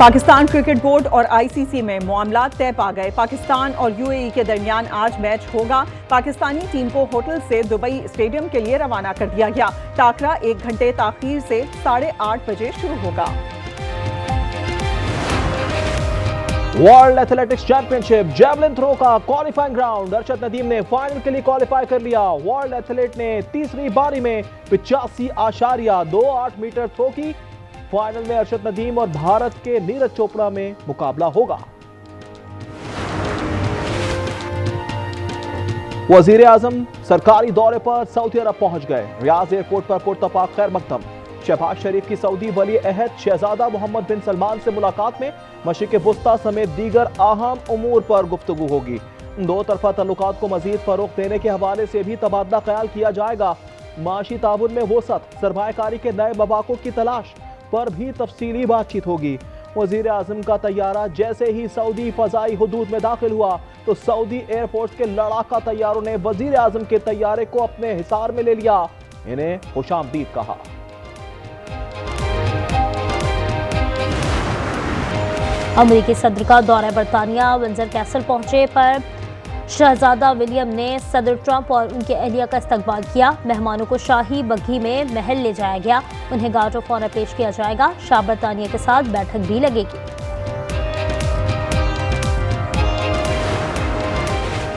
Pakistan cricket board और ICC में मामला तय पा गए। पाकिस्तान और यूएई के दरमियान आज मैच होगा। पाकिस्तानी टीम को होटल से दुबई स्टेडियम के लिए रवाना कर दिया गया। टाकरा 1 घंटे ताखीर से 8:30 बजे शुरू होगा। World athletics championship javelin throw का क्वालिफाइंग राउंड। अरशद नदीम ने फाइनल के लिए क्वालिफाई कर लिया। वर्ल्ड एथलीट ने तीसरी बारी में 85.28 मीटर थ्रो की। फाइनल में अरशद नदीम और भारत के नीरज चोपड़ा में मुकाबला होगा। वजीर आजम सरकारी दौरे पर सऊदी अरब पहुंच गए। रियाज एयरपोर्ट पर पुरतपाक खैर मकदम। शहबाज शरीफ की सऊदी वली अहद शहजादा मोहम्मद बिन सलमान से मुलाकात में मशरिक़ वुस्ता समेत दीगर अहम उमूर पर गुफ्तगू होगी। दो तरफा तल्लुकात को मजीद फरोग देने के हवाले से भी तबादला ख्याल किया जाएगा। माशी ताउन में वसअत, सरमायाकारी के नए मौक़ों की तलाश पर भी तफसीली बातचीत होगी। वजीर आजम का तैयारा जैसे ही सऊदी फजाई हुदूद में दाखिल हुआ तो सऊदी एयरफोर्स के लड़ाका तैयारों ने वजीर आजम के तैयारे को अपने हिसार में ले लिया। इन्हें खुशामदीद कहा। अमेरिकी सदर का दौरा बरतानिया। विंडसर कैसल पहुंचे पर शहजादा विलियम ने सदर ट्रंप और उनके अहलिया का इस्तकबाल किया। मेहमानों को शाही बग्घी में महल ले जाया गया। उन्हें गार्ड ऑफ ऑनर पेश किया जाएगा। शाह बरतानिया के साथ बैठक भी लगेगी।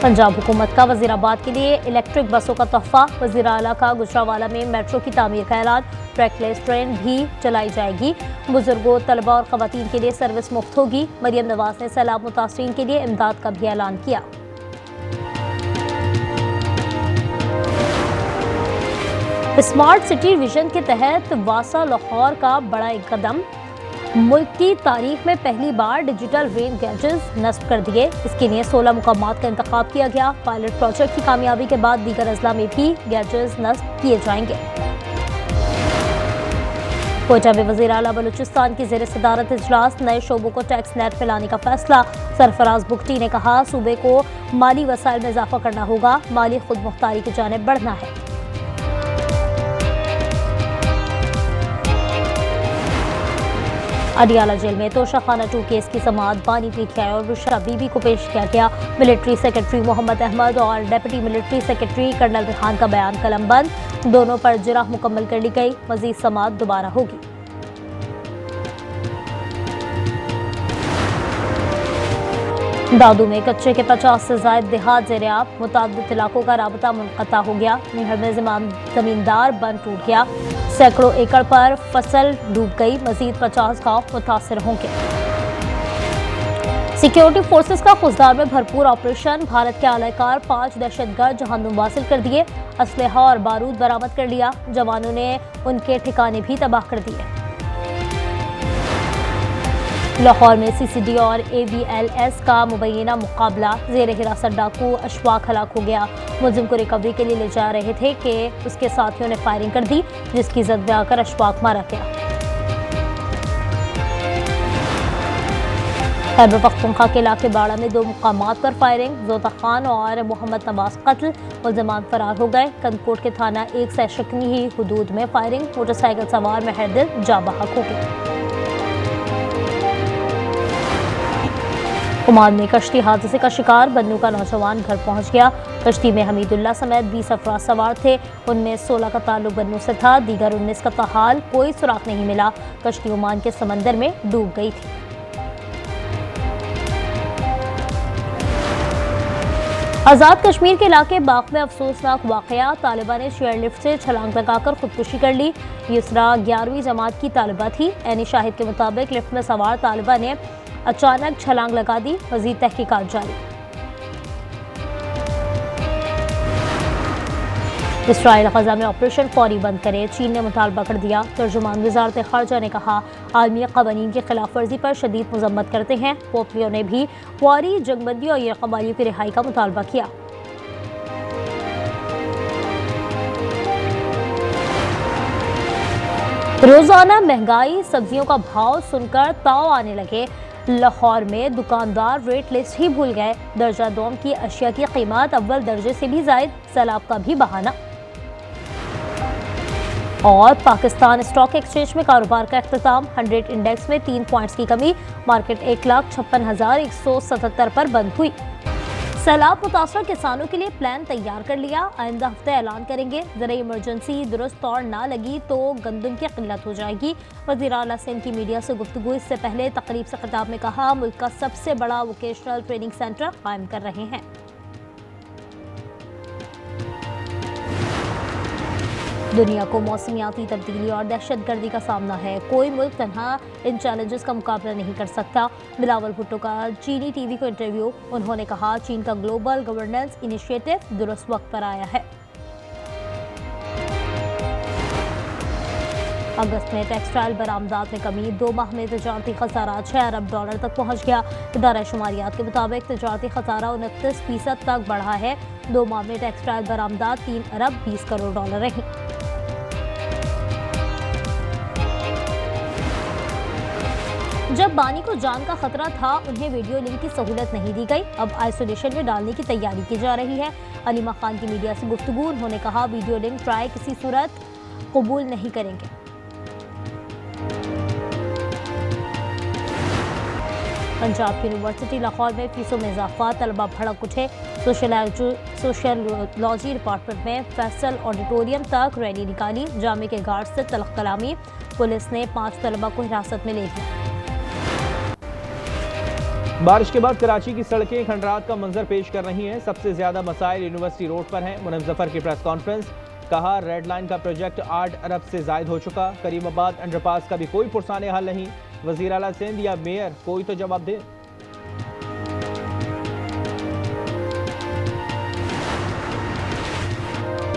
पंजाब हुकूमत का वजीराबाद के लिए इलेक्ट्रिक बसों का तोहफा। वजीर आला का गुजरावाला में मेट्रो की तामीर का ऐलान। ट्रैकलेस ट्रेन भी चलाई जाएगी। बुजुर्गों, तलबा और खवातीन के लिए सर्विस मुफ्त होगी। मरियम नवाज ने सैलाब मुतासरीन के लिए इमदाद का भी ऐलान किया। स्मार्ट सिटी विजन के तहत वासा लाहौर का बड़ा एक कदम। मुल्क की तारीख में पहली बार डिजिटल रेन गैजेस नस्ब कर दिए। इसके लिए 16 मुकामात का इंतखाब किया गया। पायलट प्रोजेक्ट की कामयाबी के बाद दीगर अजला में भी गैजेस नस्ब किए जाएंगे। कोयटा में वज़ीर आला बलूचिस्तान की ज़ेर सदारत इजलास। नए शोबों को टैक्स नेट में लाने का फैसला। सरफराज बुगटी ने कहा, सूबे को माली वसाइल में इजाफा करना होगा। माली खुद मुख्तारी की जानिब बढ़ना है। अडियाला जेल में तोशाखाना 2 केस की समाअत बानी पीटीआई और बुशरा बीबी को पेश किया गया। मिलिट्री सेक्रेटरी मोहम्मद अहमद और deputy military secretary colonel Rihan का बयान कलमबंद। दोनों पर जिराह मुकम्मल कर ली गई। मजीद समाअत दोबारा होगी। दादू में कच्चे के 50 से ज्यादा देहात ज़ेर-ए-आब। मुताबिक इलाकों का राबता मुनक़ता हो गया। निहर में जमींदार बंद टूट गया। सैकड़ों एकड़ पर फसल डूब गई। मजीद 50 गांव मुतासर होंगे। सिक्योरिटी फोर्सेस का खुजदार में भरपूर ऑपरेशन। भारत के आलाकार 5 दहशतगर्द जहानुम हासिल कर दिए। असलहा और बारूद बरामद कर लिया। जवानों ने उनके ठिकाने भी तबाह कर दिए। लाहौर में सीसीडी और एवीएलएस का मुबैना मुकाबला। ज़ेर हिरासत डाकू अशफाक हलाक हो गया। मुलजिम को रिकवरी के लिए ले जा रहे थे कि उसके साथियों ने फायरिंग कर दी, जिसकी जद में आकर अशफाक मारा गया। खैबर पख्तूनख्वा के इलाके बाड़ा में 2 मुकामात पर फायरिंग। जोता खान और मोहम्मद नवाज कत्ल। मुलजमान फरार हो गए। कंदकोट के थाना 1 सैशकनी ही हुदूद में फायरिंग। मोटरसाइकिल सवार महरदिल जा बहक हो गए। कुमार में कश्ती हादसे का शिकार। बन्नू का नौजवान घर पहुंच गया। कश्ती में हमीदुल्लाह समेत 20 अफराद सवार थे। उनमें 16 का ताल्लुक बन्नू से था। दीगर 19 का ताहाल कोई सुराग नहीं मिला। कश्ती ओमान के समंदर में डूब गई थी। आज़ाद कश्मीर के इलाके बाग में अफसोसनाक वाकया। तालिबा ने चेयरलिफ्ट से छलांग लगाकर खुदकुशी कर ली। युसरा 11वीं जमात की तालिबा थी। ऐनी शाहिद के मुताबिक लिफ्ट में सवार तालिबा ने अचानक छलांग लगा दी। मजीद तहकीकात जारी। इसराइल गजा में ऑपरेशन फौरी बंद करे। चीन ने मुतालबा कर दिया। तर्जुमान वजारत खारजा ने कहा, आलमी क़वानीन की खिलाफ वर्जी पर शदीद मजम्मत करते हैं। पोपियो ने भी फौरी जंगबंदी और यरक़बालियों की रिहाई का मुतालबा किया। रोजाना महंगाई, सब्जियों का भाव सुनकर ताव आने लगे। लाहौर में दुकानदार रेट लिस्ट ही भूल गए। दर्जा दोम की अशिया की कीमत अव्वल दर्जे से भी जायद। सैलाब का भी बहाना। और पाकिस्तान स्टॉक एक्सचेंज में कारोबार का अख्ताम। 100 इंडेक्स में 3 पॉइंट्स की कमी, मार्केट 1,56,177 पर बंद हुई। सैलाब मुतासर किसानों के लिए प्लान तैयार कर लिया, आइंदा हफ्ते ऐलान करेंगे। ज़राई इमरजेंसी दुरुस्त तौर ना लगी तो गंदम की किल्लत हो जाएगी। वज़ीर आला सिंध की मीडिया से गुफ्तगू इससे पहले तकरीब से खिताब में कहा, मुल्क का सबसे बड़ा वोकेशनल ट्रेनिंग सेंटर कायम कर रहे हैं। दुनिया को मौसमियाती तब्दीली और दहशतगर्दी का सामना है, कोई मुल्क तन्हा इन चैलेंजेस का मुकाबला नहीं कर सकता। बिलावल भुट्टो का चीनी टीवी को इंटरव्यू। उन्होंने कहा, चीन का ग्लोबल गवर्नेंस इनिशिएटिव दुरुस्त वक्त पर आया है। अगस्त में टेक्सटाइल बरामदात में कमी, 2 माह में तजारती खसारा $6 अरब तक पहुंच गया। इदारा शुमारियात के मुताबिक तजारती खसारा 29% तक बढ़ा है। 2 माह में टेक्सटाइल बरामदात $3 अरब 20 करोड़ रही। जब बानी को जान का खतरा था, उन्हें वीडियो लिंक की सहूलत नहीं दी गई। अब आइसोलेशन में डालने की तैयारी की जा रही है। अलीमा खान की मीडिया से गुफ्तगू। उन्होंने कहा, वीडियो लिंक ट्राई किसी सूरत कबूल नहीं करेंगे। पंजाब यूनिवर्सिटी लाहौर में फीसों में इजाफा, तलबा भड़क उठे। सोशलॉजी डिपार्टमेंट में फैसल ऑडिटोरियम तक रैली निकाली। जामे के गार्ड से तलख कलामी, पुलिस ने 5 तलबा को हिरासत में ले लिया। बारिश के बाद कराची की सड़कें खंडरात का मंजर पेश कर रही हैं। सबसे ज्यादा मसाइल यूनिवर्सिटी रोड पर हैं। मुनव्वर जफर की प्रेस कॉन्फ्रेंस। कहा, रेड लाइन का प्रोजेक्ट 8 अरब से जायद हो चुका। करीमाबाद अंडरपास का भी कोई पुरसाने हल नहीं। वजीर आला सिंध या मेयर कोई तो जवाब दे।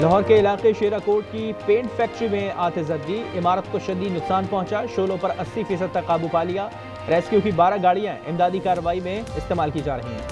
लाहौर के इलाके शेराकोट की पेंट फैक्ट्री में आतिशबाजी, इमारत को शदीद नुकसान पहुंचा। शोलों पर 80% तक काबू पा लिया। रेस्क्यू की 12 गाड़ियां इमदादी कार्रवाई में इस्तेमाल की जा रही हैं।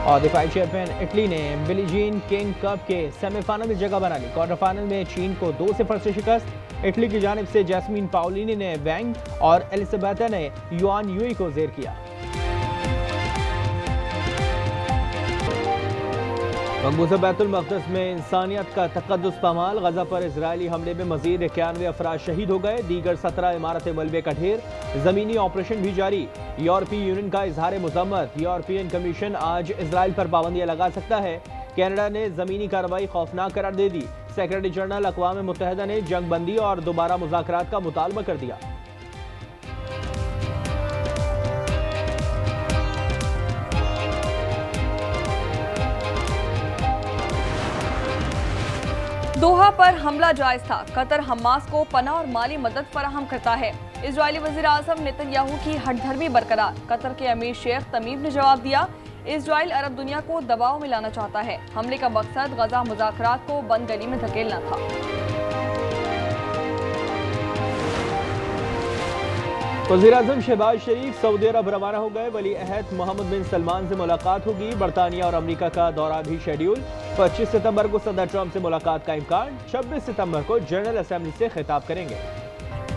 और दिफाई चैंपियन इटली ने बिली जीन किंग कप के सेमीफाइनल में जगह बना ली। क्वार्टर फाइनल में चीन को 2-0 से शिकस्त। इटली की जानिब से जैस्मीन पाओलिनी ने वैंग और एलिजाबेथा ने युआन यूई को जेर किया। मकबूजा बैतुल मक़दस में इंसानियत का तक़द्दुस पामाल। गजा पर इजरायली हमले में मजीद 91 अफराद शहीद हो गए। दीगर 17 इमारतें मलबे का ढेर। जमीनी ऑपरेशन भी जारी। यूरोपीय यूनियन का इजहार मज़म्मत। यूरोपियन कमीशन आज इजराइल पर पाबंदियां लगा सकता है। कनाडा ने जमीनी कार्रवाई खौफनाक करार दे दी। सेक्रेटरी जनरल अक़वाम मुत्तहिदा ने जंग बंदी और दोबारा मुज़ाकरात का मुतालबा कर दिया। दोहा पर हमला जायज था। कतर हमास को पनाह और माली मदद फराहम करता है। इजरायली वज़ीर आज़म नेतन्याहू की हठधर्मी बरकरार। कतर के अमीर शेख तमीम ने जवाब दिया, इजराइल अरब दुनिया को दबाव में लाना चाहता है। हमले का मकसद गजा मुज़ाकरात को बंद गली में धकेलना था। वज़ीर आज़म शहबाज शरीफ सऊदी अरब रवाना हो गए। वली अहद मोहम्मद बिन सलमान से मुलाकात होगी। बरतानिया और अमेरिका का दौरा भी शेड्यूल। 25 सितंबर को सदर ट्रंप से मुलाकात का इम्कान। 26 सितंबर को जनरल असेंबली से खिताब करेंगे।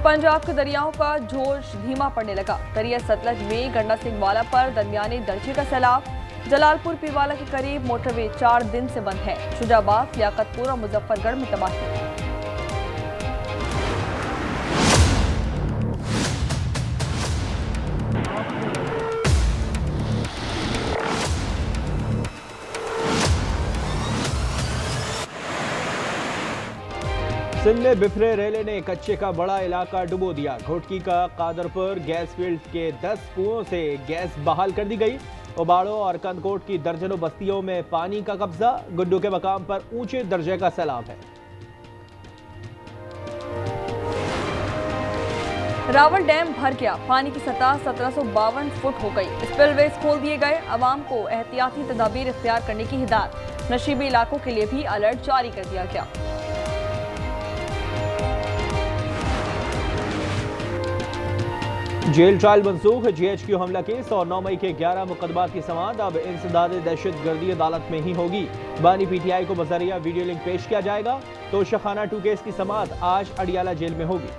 पंजाब के दरियाओं का जोश धीमा पड़ने लगा। दरिया सतलज में गंडा सिंहवाला पर दरमियाने दर्जे का सैलाब। जलालपुर पीरवाला के करीब मोटरवे 4 दिन से बंद है। शुजाबाद, लियाकतपुर और मुजफ्फरगढ़ में तबाही। सिंध में बिफरे रेले ने कच्चे का बड़ा इलाका डुबो दिया। घोटकी का कादरपुर गैस फील्ड के 10 कुओं से गैस बहाल कर दी गई। उबाड़ो और कंदकोट की दर्जनों बस्तियों में पानी का कब्जा। गुड्डू के मकाम पर ऊंचे दर्जे का सैलाब है। रावल डैम भर गया। पानी की सतह 1752 फुट हो गई। स्पिलवेज खोल दिए गए। अवाम को एहतियाती तदाबीर इख्तियार करने की हिदायत। नशीबी इलाकों के लिए भी अलर्ट जारी कर दिया गया। जेल ट्रायल मंसूख, GHQ हमला केस और 9 मई के 11 मुकदमात की समाअत अब इंसदाद दहशतगर्दी अदालत में ही होगी। बानी PTI को बजरिया वीडियो लिंक पेश किया जाएगा। तो शखाना 2 केस की समाअत आज अडियाला जेल में होगी।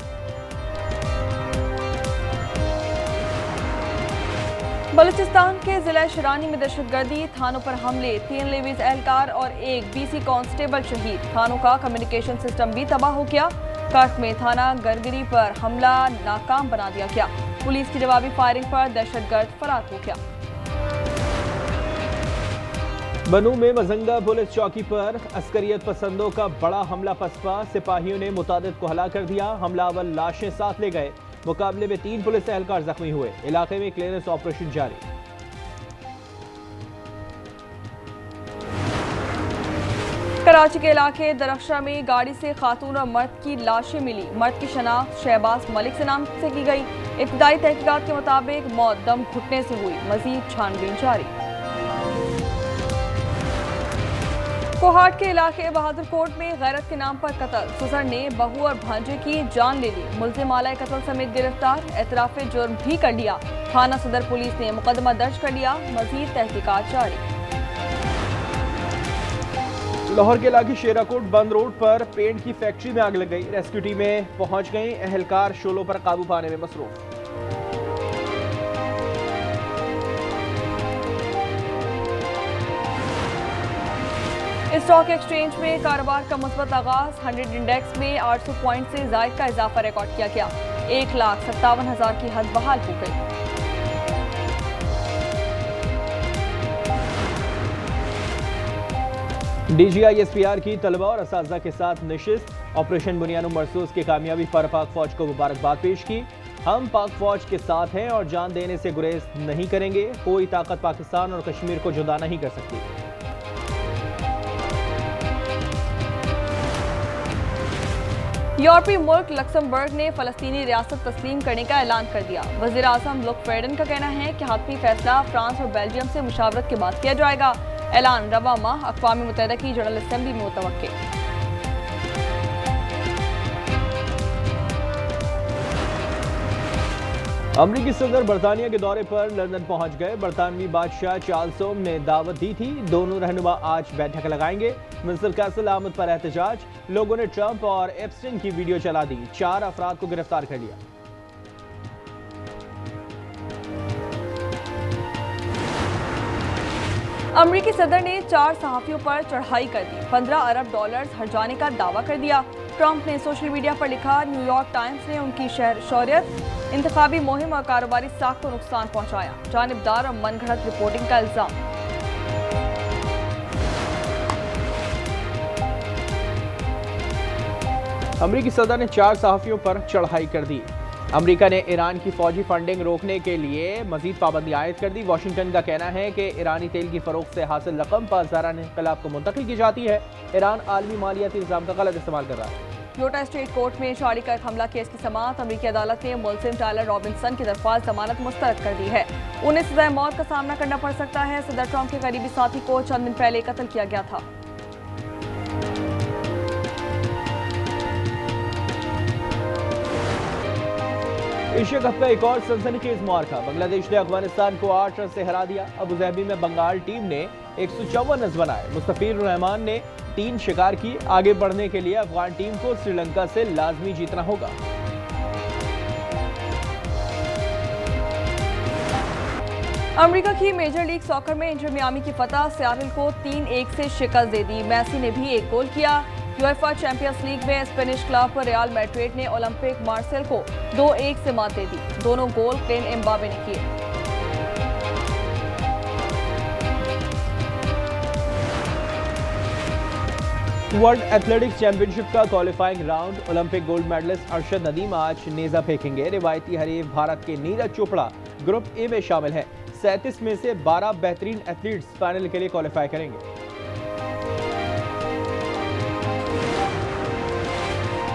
बलूचिस्तान के जिला शिरानी में दहशतगर्दी, थानों पर हमले, 3 लेवीज एहलकार और 1 BC कांस्टेबल शहीद। थानों का कम्युनिकेशन सिस्टम भी तबाह हो गया। कर्क में थाना गरगरी पर हमला नाकाम बना दिया गया। पुलिस की जवाबी फायरिंग पर दहशतगर्द फरार हो गया। बनू में मजंगा पुलिस चौकी पर अस्करियत पसंदों का बड़ा हमला पसपा, सिपाहियों ने मुतादिद को हला कर दिया। हमलावर लाशें साथ ले गए। मुकाबले में 3 पुलिस एहलकार जख्मी हुए। इलाके में क्लियरेंस ऑपरेशन जारी। कराची के इलाके दरख्शा में गाड़ी से खातून और मर्द की लाशें मिली। मर्द की शनाख्त शहबाज मलिक से नाम से की गई। इब्तदाई तहकीकात के मुताबिक मौत दम घुटने से हुई। मजीद छानबीन जारी। कोहाट के इलाके बहादुरकोट में गैरत के नाम पर कत्ल, ससुर ने बहू और भांजे की जान ले ली। मुलजिम आला कत्ल समेत गिरफ्तार, एतराफ़े जुर्म भी कर लिया। थाना सदर पुलिस ने मुकदमा दर्ज कर लिया। मजीद तहकीकात जारी। लाहौर के इलाके शेराकोट बंद रोड पर पेंट की फैक्ट्री में आग लग गई। रेस्क्यू टीमें पहुंच गई। एहलकार शोलों पर काबू पाने में मसरूफ। स्टॉक एक्सचेंज में कारोबार का मुस्बत आगाज, 100 इंडेक्स में 800 पॉइंट से जायद का इजाफा रिकॉर्ड किया गया। 1,57,000 की हद बहाल हो गई। DGI SPR की तलबा और असातिज़ा के साथ नशिस्त। ऑपरेशन बुनियाद मरसूस की कामयाबी पर पाक फौज को मुबारकबाद पेश की। हम पाक फौज के साथ हैं और जान देने से गुरेज नहीं करेंगे। कोई ताकत पाकिस्तान और कश्मीर को जुदा नहीं कर सकती। यूरोपीय मुल्क लक्समबर्ग ने फलस्तीनी रियासत तस्लीम करने का ऐलान कर दिया। वज़ीर आज़म लुक फेडन का कहना है कि हातमी फैसला फ्रांस और बेल्जियम से मुशावरत के बाद किया जाएगा। ऐलान रवा माह अक़वाम मुत्तहिदा की जनरल असेंबली में मुतवक्किल। अमरीकी सदर बरतानिया के दौरे पर लंदन पहुंच गए। बरतानवी बादशाह चार्ल्स ने दावत दी थी। दोनों रहनुमा आज बैठक लगाएंगे। विंडसर कैसल आमद पर एहतजाज, लोगों ने ट्रंप और एप्स्टीन की वीडियो चला दी। 4 अफराद को गिरफ्तार कर लिया। अमरीकी सदर ने 4 सहाफियों पर चढ़ाई कर दी। $15 अरब हर्जाने का दावा कर दिया। ट्रंप ने सोशल मीडिया पर लिखा, न्यूयॉर्क टाइम्स ने उनकी शौर्यत, इंतखाबी मुहिम और कारोबारी साख को नुकसान पहुंचाया। जानिबदार और मनगढ़ंत रिपोर्टिंग का इल्जाम। अमरीकी सदर ने 4 सहाफियों पर चढ़ाई कर दी। अमरीका ने ईरान की फौजी फंडिंग रोकने के लिए मजीद पाबंदी आयद कर दी। वाशिंगटन का कहना है कि ईरानी तेल की फरोख्त से हासिल रकम पासदारान इनकलाब को मुंतकिल की जाती है। ईरान आलमी मालियाती निज़ाम का गलत इस्तेमाल कर रहा है। योटा स्टेट कोर्ट में चार्ली कर्क हमला केस की समाअत। अमरीकी अदालत ने मुलजिम टायलर रॉबिन्सन की दरख्वास्त जमानत मुस्तरद कर दी है। उन्हें सज़ाए मौत का सामना करना पड़ सकता है। सदर ट्रंप के करीबी साथी को चंद दिन पहले कत्ल किया गया था। एशिया कप का एक और सनसनीखेज मुआरका। बांग्लादेश ने अफगानिस्तान को 8 रन से हरा दिया। अबू धाबी में बंगाल टीम ने 154 रन बनाए। मुस्तफिजुर रहमान ने 3 शिकार की। आगे बढ़ने के लिए अफगान टीम को श्रीलंका से लाजमी जीतना होगा। अमेरिका की मेजर लीग सॉकर में इंटर मियामी की फतह सियाटल को 3-1 से शिकस्त दे दी। मैसी ने भी एक गोल किया। यूएफए चैंपियंस लीग में स्पेनिश क्लब रियल मैड्रिड ने ओलंपिक मार्सेल को 2-1 से मात दे दी। दोनों गोल क्लेन एम्बाबे ने किए। वर्ल्ड एथलेटिक्स चैंपियनशिप का qualifying round. Olympic gold medallist Arshad Nadeem आज नेजा फेंकेंगे। रिवायती हरीफ भारत के नीरज चोपड़ा ग्रुप ए में शामिल है। 37 में से 12 बेहतरीन एथलीट्स फाइनल के लिए क्वालिफाई करेंगे।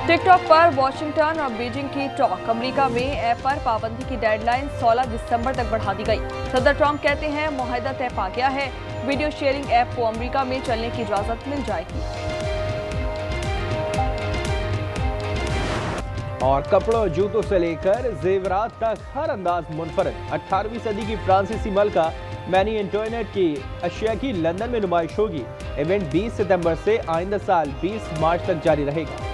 टिकटॉक पर वॉशिंगटन और बीजिंग की टॉक। अमेरिका में ऐप पर पाबंदी की डेडलाइन 16 दिसंबर तक बढ़ा दी गई। सदर ट्रंप कहते हैं मुआहदा तय पा गया है। वीडियो शेयरिंग ऐप को अमेरिका में चलने की इजाजत मिल जाएगी। और कपड़ों जूतों से लेकर जेवरात तक हर अंदाज मुनफरद। 18वीं सदी की फ्रांसीसी मलका मैनी एंटोइनेट की अशिया की लंदन में नुमाइश होगी। इवेंट 20 सितंबर से आइंदा साल 20 मार्च तक जारी रहेगा।